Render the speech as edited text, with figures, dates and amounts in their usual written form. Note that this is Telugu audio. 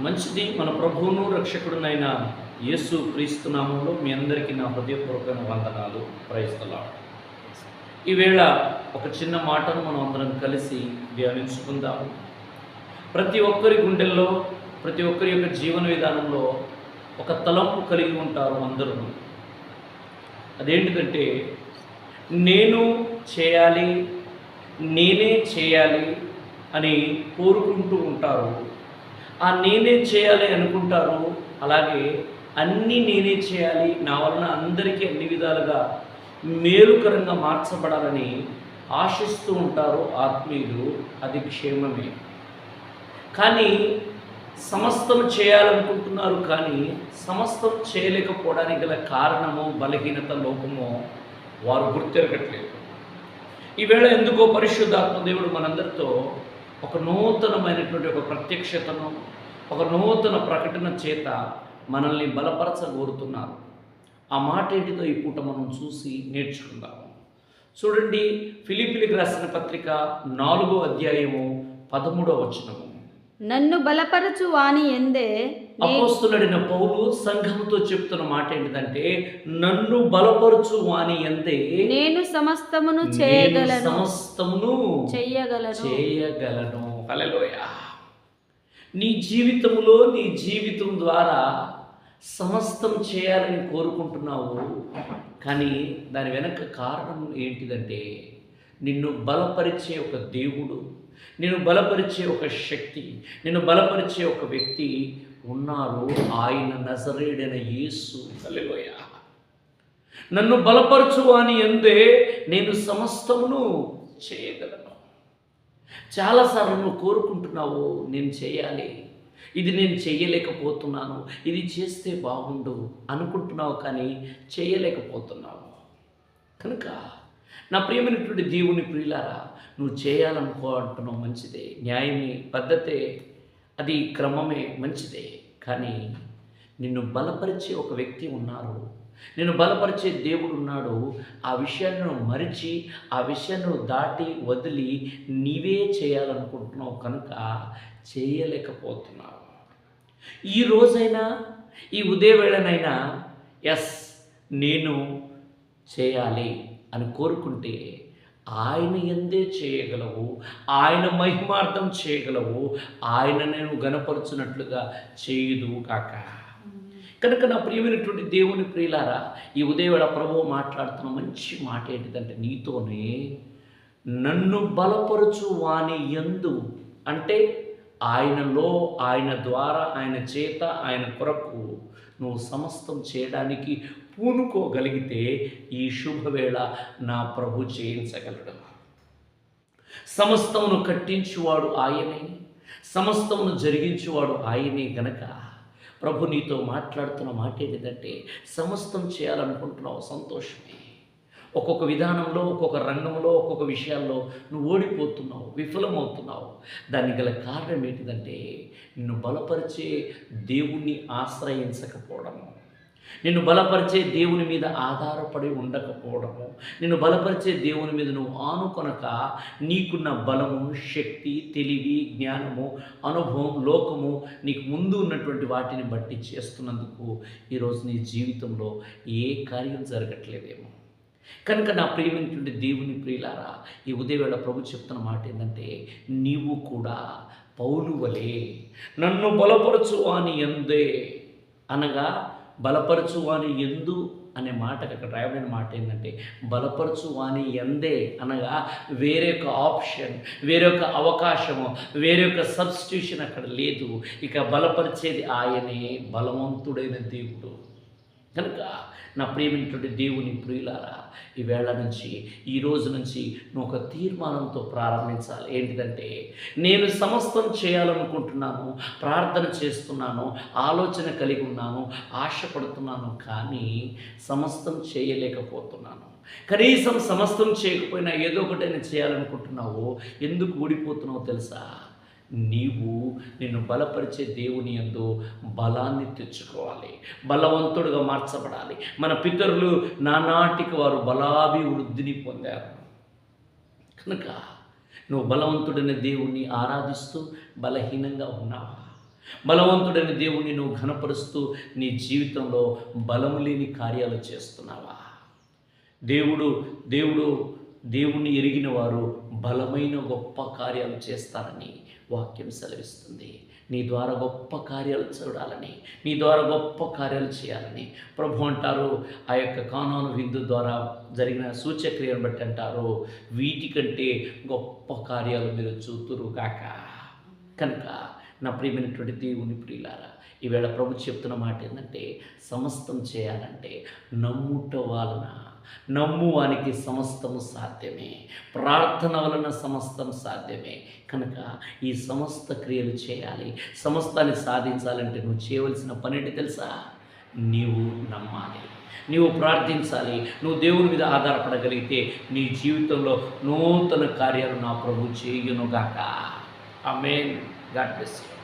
మంచిది. మన ప్రభువును రక్షకుడునైన యేసు క్రీస్తు నామములో మీ అందరికీ నా హృదయపూర్వకమైన వందనాలు. Praise the lord. ఈవేళ ఒక చిన్న మాటను మనం అందరం కలిసి ధ్యానించుకుందాము. ప్రతి ఒక్కరి గుండెల్లో, ప్రతి ఒక్కరి యొక్క జీవన విధానంలో ఒక తలంపు కలిగి ఉంటారు అందరూ. అదేంటిదంటే, నేను చేయాలి, నేనే చేయాలి అని కోరుకుంటూ ఉంటారు. ఆ నేనే చేయాలి అనుకుంటారు. అలాగే అన్నీ నేనే చేయాలి, నా వలన అందరికీ అన్ని విధాలుగా మేలుకరంగా మార్చబడాలని ఆశిస్తూ ఉంటారు ఆత్మీయులు. అది క్షేమమే. కానీ సమస్తం చేయాలనుకుంటున్నారు, కానీ సమస్తం చేయలేకపోవడానికి గల కారణము, బలహీనత, లోపము వారు గుర్తెరగట్లేదు. ఈవేళ ఎందుకో పరిశుద్ధాత్మ దేవుడు మనందరితో ఒక నూతనమైనటువంటి ఒక ప్రత్యక్షతను, ఒక నూతన ప్రకటన చేత మనల్ని బలపరచగోరుతున్నారు. ఆ మాట ఏంటిదో ఈ పూట మనం చూసి నేర్చుకుందాము. చూడండి, ఫిలిప్పీలకు రాసిన పత్రిక 4వ అధ్యాయము 13వ వచనము. నన్ను బలపరచు వాని యందే అపోస్తలుడైన పౌలు సంఘముతో చెప్తున్న మాట ఏంటిదంటే, నన్ను బలపరచు వాని యందే నేను సమస్తమును చేయగలను. హల్లెలూయా. నీ జీవితంలో, నీ జీవితం ద్వారా సమస్తం చేయాలని కోరుకుంటున్నావు, కానీ దాని వెనక కారణం ఏంటిదంటే, నిన్ను బలపరిచే ఒక దేవుడు, నిన్ను బలపరిచే ఒక శక్తి, నిన్ను బలపరిచే ఒక వ్యక్తి ఉన్నారు. ఆయన నజరేయుడైన యేసు. హల్లెలూయా. నన్ను బలపరచు అని అందే నేను సమస్తమును చేయగలను. చాలాసార్లు నువ్వు కోరుకుంటున్నావు, నేను చేయాలి, ఇది నేను చేయలేకపోతున్నాను, ఇది చేస్తే బాగుండు అనుకుంటున్నావు, కానీ చేయలేకపోతున్నావు. కనుక నా ప్రియమైనటువంటి దేవుని ప్రియులారా, నువ్వు చేయాలనుకుంటున్నావు, మంచిదే, న్యాయమే, పద్ధతే, అది క్రమమే, మంచిదే. కానీ నిన్ను బలపరిచే ఒక వ్యక్తి ఉన్నారు, నిన్ను బలపరిచే దేవుడు ఉన్నాడు. ఆ విషయాన్ని నువ్వు మరిచి, ఆ విషయాన్ని నువ్వు దాటి వదిలి నీవే చేయాలనుకుంటున్నావు, కనుక చేయలేకపోతున్నావు. ఈ రోజైనా, ఈ ఉదయవేళనైనా నేను చేయాలి అని కోరుకుంటే ఆయన యందే చేయగలవు, ఆయన మహిమార్థం చేయగలవు, ఆయన నేను గణపరుచున్నట్లుగా చేయుదు కాక. కనుక నా ప్రియమైనటువంటి దేవుని ప్రియులారా, ఈ ఉదయవేళ ప్రభువు మాట్లాడుతున్న మంచి మాట ఏంటిదంటే, నీతోనే నన్ను బలపరచు వాని యందు, అంటే ఆయనలో, ఆయన ద్వారా, ఆయన చేత, ఆయన కొరకు నువ్వు సమస్తం చేయడానికి పూనుకోగలిగితే ఈ శుభవేళ నా ప్రభు చేయించగలడు. సమస్తమును కట్టించువాడు ఆయనే, సమస్తమును జరిగించువాడు ఆయనే. గనక ప్రభు నీతో మాట్లాడుతున్న మాట ఏంటంటే, సమస్తం చేయాలనుకుంటున్నావు, సంతోషమే. ఒక్కొక్క విధానంలో, ఒక్కొక్క రంగంలో, ఒక్కొక్క విషయాల్లో నువ్వు ఓడిపోతున్నావు, విఫలమవుతున్నావు. దానికి గల కారణం ఏంటిదంటే, నిన్ను బలపరిచే దేవుణ్ణి ఆశ్రయించకపోవడము, నిన్ను బలపరిచే దేవుని మీద ఆధారపడి ఉండకపోవడము, నిన్ను బలపరిచే దేవుని మీద నువ్వు ఆనుకొనక నీకున్న బలము, శక్తి, తెలివి, జ్ఞానము, అనుభవం, లోకము నీకు ముందు ఉన్నటువంటి వాటిని బట్టి చేస్తున్నందుకు ఈరోజు నీ జీవితంలో ఏ కార్యం జరగట్లేదేమో. కనుక నా ప్రియమైనటువంటి దేవుని ప్రియులారా, ఈ ఉదయవేళ ప్రభు చెప్తున్న మాట ఏంటంటే, నీవు కూడా పౌలు వలె నన్ను బలపరచు అని యందే, అనగా బలపరచు వాని ఎందు అనే మాటకు అక్కడ రాయబడిన మాట ఏంటంటే, బలపరచు వాని ఎందే అనగా వేరే ఒక ఆప్షన్, వేరే ఒక అవకాశము, వేరే ఒక సబ్స్టిట్యూషన్ అక్కడ లేదు. ఇక బలపరిచేది ఆయనే, బలవంతుడైన దేవుడు. కనుక నా ప్రియమైనటువంటి దేవుని ప్రియులారా, ఈ వేళ నుంచి, ఈ రోజు నుంచి నువ్వు ఒక తీర్మానంతో ప్రారంభించాలి. ఏంటిదంటే, నేను సమస్తం చేయాలనుకుంటున్నాను, ప్రార్థన చేస్తున్నాను, ఆలోచన కలిగి ఉన్నాను, ఆశపడుతున్నాను, కానీ సమస్తం చేయలేకపోతున్నాను. కనీసం సమస్తం చేయకపోయినా ఏదో ఒకటైనా చేయాలనుకుంటున్నావు. ఎందుకు ఓడిపోతున్నావో తెలుసా? నీవు నిన్ను బలపరిచే దేవుని యందు బలాన్ని తెచ్చుకోవాలి, బలవంతుడుగా మార్చబడాలి. మన పితరులు నానాటికి వారు బలాభివృద్ధిని పొందారు. కనుక నువ్వు బలవంతుడైన దేవుణ్ణి ఆరాధిస్తూ బలహీనంగా ఉన్నావా? బలవంతుడైన దేవుణ్ణి నువ్వు ఘనపరుస్తూ నీ జీవితంలో బలము లేని కార్యాలు చేస్తున్నావా? దేవుడు దేవుడు దేవుణ్ణి ఎరిగిన వారు బలమైన గొప్ప కార్యాలు చేస్తారని వాక్యం సెలవిస్తుంది. నీ ద్వారా గొప్ప కార్యాలు చూడాలని, నీ ద్వారా గొప్ప కార్యాలు చేయాలని ప్రభు అంటారు. ఆ యొక్క కానాను విందు ద్వారా జరిగిన సూచక్రియను బట్టి అంటారు, వీటికంటే గొప్ప కార్యాలు మీరు చూతురుగాక. కనుక నా ప్రియమైనటువంటి దేవుని ప్రియులారా, ఈవేళ ప్రభు చెప్తున్న మాట ఏంటంటే, సమస్తం చేయాలంటే నమ్ముట వలన, నమ్మువానికి సమస్తము సాధ్యమే, ప్రార్థన వలన సమస్తం సాధ్యమే. కనుక ఈ సమస్త క్రియలు చేయాలి, సమస్తాన్ని సాధించాలంటే నువ్వు చేయవలసిన పని ఏంటి తెలుసా? నీవు నమ్మాలి, నీవు ప్రార్థించాలి, నువ్వు దేవుని మీద ఆధారపడగలిగితే నీ జీవితంలో నూతన కార్యాలు నా ప్రభు చేయునుగాక. ఆమేన్. God bless you.